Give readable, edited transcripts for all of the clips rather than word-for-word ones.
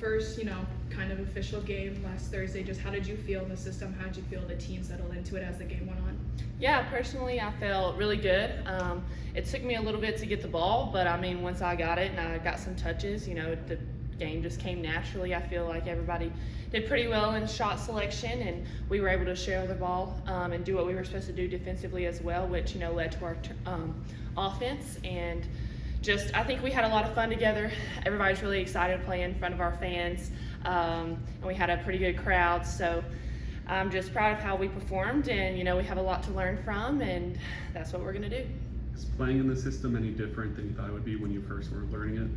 First, kind of official game last Thursday. Just how did you feel in the system? How did you feel the team settled into it as the game went on? Yeah, personally, I felt really good. It took me a little bit to get the ball, but I mean, once I got it and I got some touches, the game just came naturally. I feel like everybody did pretty well in shot selection, and we were able to share the ball and do what we were supposed to do defensively as well, which led to our offense. And just, I think we had a lot of fun together. Everybody's really excited to play in front of our fans, and we had a pretty good crowd. So I'm just proud of how we performed, and we have a lot to learn from, and that's what we're going to do. Is playing in the system any different than you thought it would be when you first were learning it?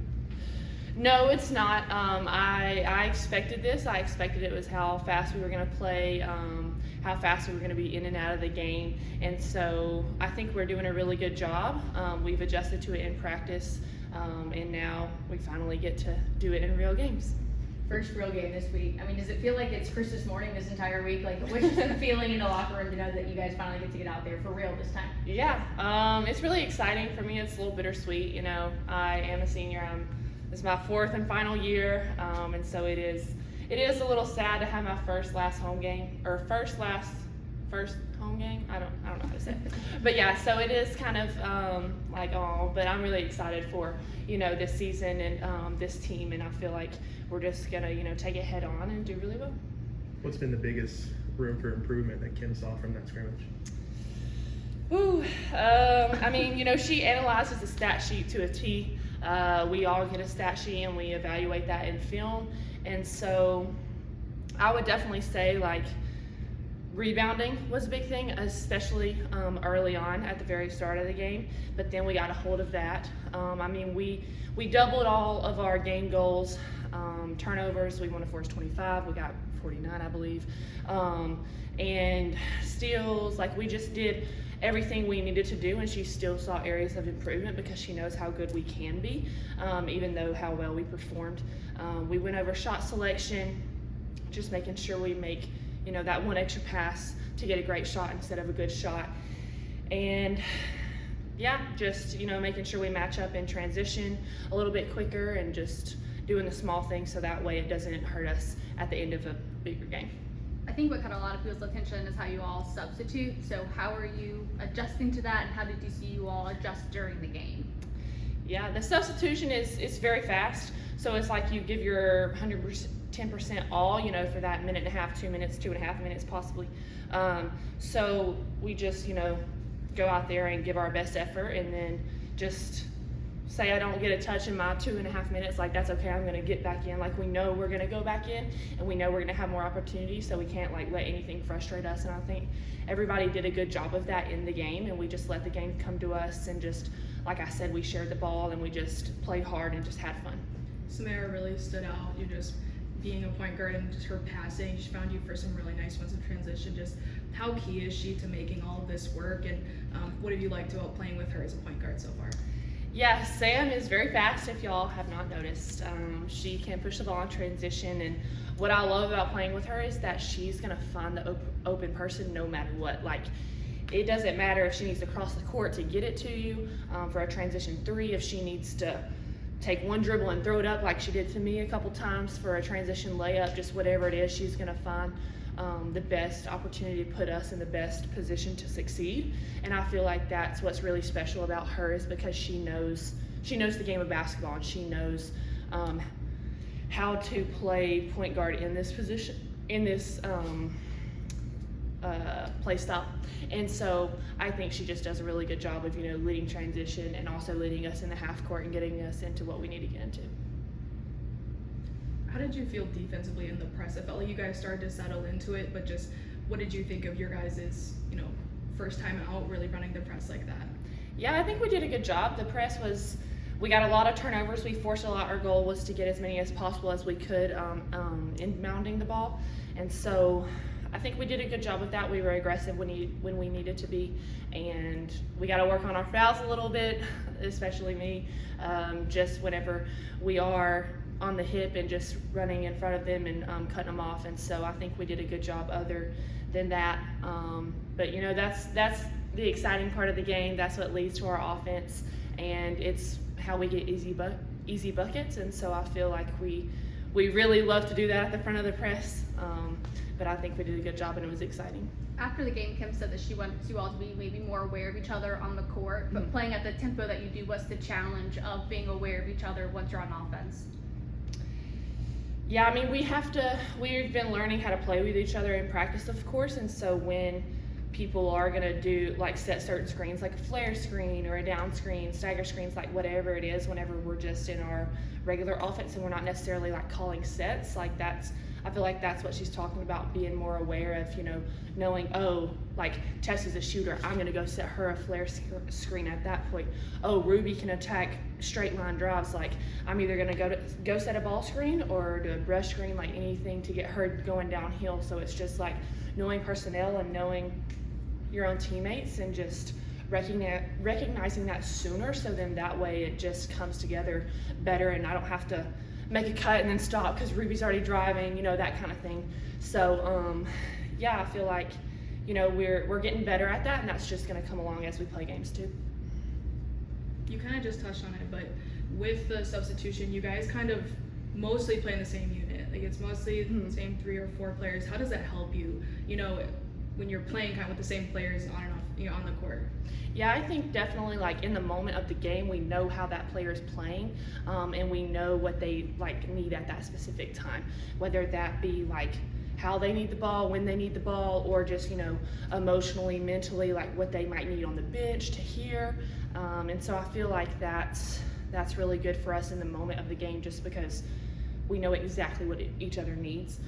No, it's not. I expected this. I expected it was how fast we were going to play, how fast we were going to be in and out of the game. And so I think we're doing a really good job. We've adjusted to it in practice, and now we finally get to do it in real games. First real game this week. I mean, does it feel like it's Christmas morning this entire week? Like, what's just the feeling in the locker room to know that you guys finally get to get out there for real this time? Yeah, it's really exciting for me. It's a little bittersweet. I am a senior. This is my fourth and final year, and so it is a little sad to have my first home game. I don't know how to say it. But yeah, so it is kind of but I'm really excited for this season and this team, and I feel like we're just gonna take it head on and do really well. What's been the biggest room for improvement that Kim saw from that scrimmage? I mean, she analyzes the stat sheet to a T. We all get a stat sheet and we evaluate that in film, and so I would definitely say rebounding was a big thing, especially early on at the very start of the game, but then we got a hold of that. I mean, we doubled all of our game goals. Turnovers, we want to force 25, we got 49, I believe. And steals, we just did everything we needed to do, and she still saw areas of improvement because she knows how good we can be, even though how well we performed. We went over shot selection, just making sure we make that one extra pass to get a great shot instead of a good shot. And yeah, just making sure we match up in transition a little bit quicker and just doing the small things so that way it doesn't hurt us at the end of a bigger game. I think what caught a lot of people's attention is how you all substitute. So how are you adjusting to that, and how did you see you all adjust during the game? Yeah, the substitution is very fast. So it's like you give your 110% all, for that minute and a half, 2 minutes, 2.5 minutes possibly. So we just, go out there and give our best effort, and then just say I don't get a touch in my 2.5 minutes, that's okay, I'm gonna get back in. We know we're gonna go back in, and we know we're gonna have more opportunities, so we can't let anything frustrate us. And I think everybody did a good job of that in the game, and we just let the game come to us, and just, like I said, we shared the ball and we just played hard and just had fun. Samara really stood out. You just being a point guard and just her passing, she found you for some really nice ones in transition. Just how key is she to making all of this work, and what have you liked about playing with her as a point guard so far? Yeah, Sam is very fast, if y'all have not noticed. She can push the ball in transition, and what I love about playing with her is that she's gonna find the open person no matter what. It doesn't matter if she needs to cross the court to get it to you for a transition three, if she needs to take one dribble and throw it up like she did to me a couple times for a transition layup, just whatever it is, she's gonna find the best opportunity to put us in the best position to succeed. And I feel like that's what's really special about her, is because she knows the game of basketball, and she knows how to play point guard in this position, in this play style. And so I think she just does a really good job of leading transition and also leading us in the half court and getting us into what we need to get into. How did you feel defensively in the press? I felt like you guys started to settle into it, but just what did you think of your guys' first time out really running the press like that? Yeah, I think we did a good job. The press we got a lot of turnovers. We forced a lot. Our goal was to get as many as possible as we could in mounding the ball, and so I think we did a good job with that. We were aggressive when we needed to be, and we got to work on our fouls a little bit, especially me, just whenever we are on the hip and just running in front of them and cutting them off. And so I think we did a good job other than that. But that's the exciting part of the game. That's what leads to our offense, and it's how we get easy buckets. And so I feel like we we really love to do that at the front of the press. But I think we did a good job and it was exciting. After the game, Kim said that she wants you all to be maybe more aware of each other on the court, but playing at the tempo that you do, what's the challenge of being aware of each other once you're on offense? Yeah, I mean, we've been learning how to play with each other in practice, of course, and so when people are gonna do, like, set certain screens, like a flare screen or a down screen, stagger screens, like whatever it is, whenever we're just in our regular offense and we're not necessarily like calling sets, like I feel like that's what she's talking about, being more aware of, knowing, oh, like Tess is a shooter, I'm gonna go set her a flare screen at that point. Oh, Ruby can attack straight line drives, like I'm either gonna go set a ball screen or do a brush screen, like anything to get her going downhill. So it's just like knowing personnel and knowing your own teammates and just recognizing that sooner, so then that way it just comes together better and I don't have to make a cut and then stop because Ruby's already driving, that kind of thing. So yeah, I feel like we're getting better at that, and that's just going to come along as we play games too. You kind of just touched on it, but with the substitution, you guys kind of mostly play in the same unit. Like it's mostly the same 3 or 4 players. How does that help you, when you're playing kind of with the same players on and off, on the court? Yeah, I think definitely like in the moment of the game, we know how that player is playing, and we know what they like need at that specific time, whether that be like how they need the ball, when they need the ball, or just emotionally, mentally, like what they might need on the bench to hear. And so I feel like that's really good for us in the moment of the game, just because we know exactly what each other needs.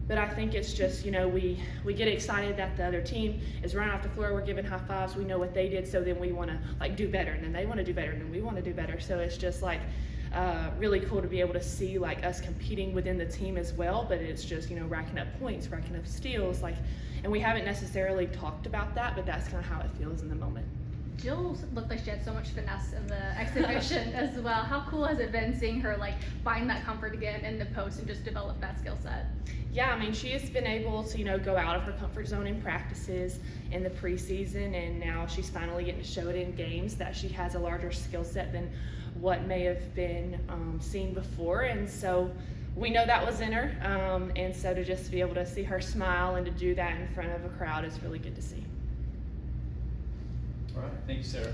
But I think it's just, we get excited that the other team is running off the floor, we're giving high fives, we know what they did, so then we want to like do better, and then they want to do better, and then we want to do better. So it's just like really cool to be able to see like us competing within the team as well, but it's just, racking up points, racking up steals, like, and we haven't necessarily talked about that, but that's kind of how it feels in the moment. Jill looked like she had so much finesse in the exhibition as well. How cool has it been seeing her like find that comfort again in the post and just develop that skill set? Yeah, I mean, she has been able to, go out of her comfort zone in practices in the preseason, and now she's finally getting to show it in games that she has a larger skill set than what may have been seen before. And so we know that was in her, and so to just be able to see her smile and to do that in front of a crowd is really good to see. All right, thank you, Sarah.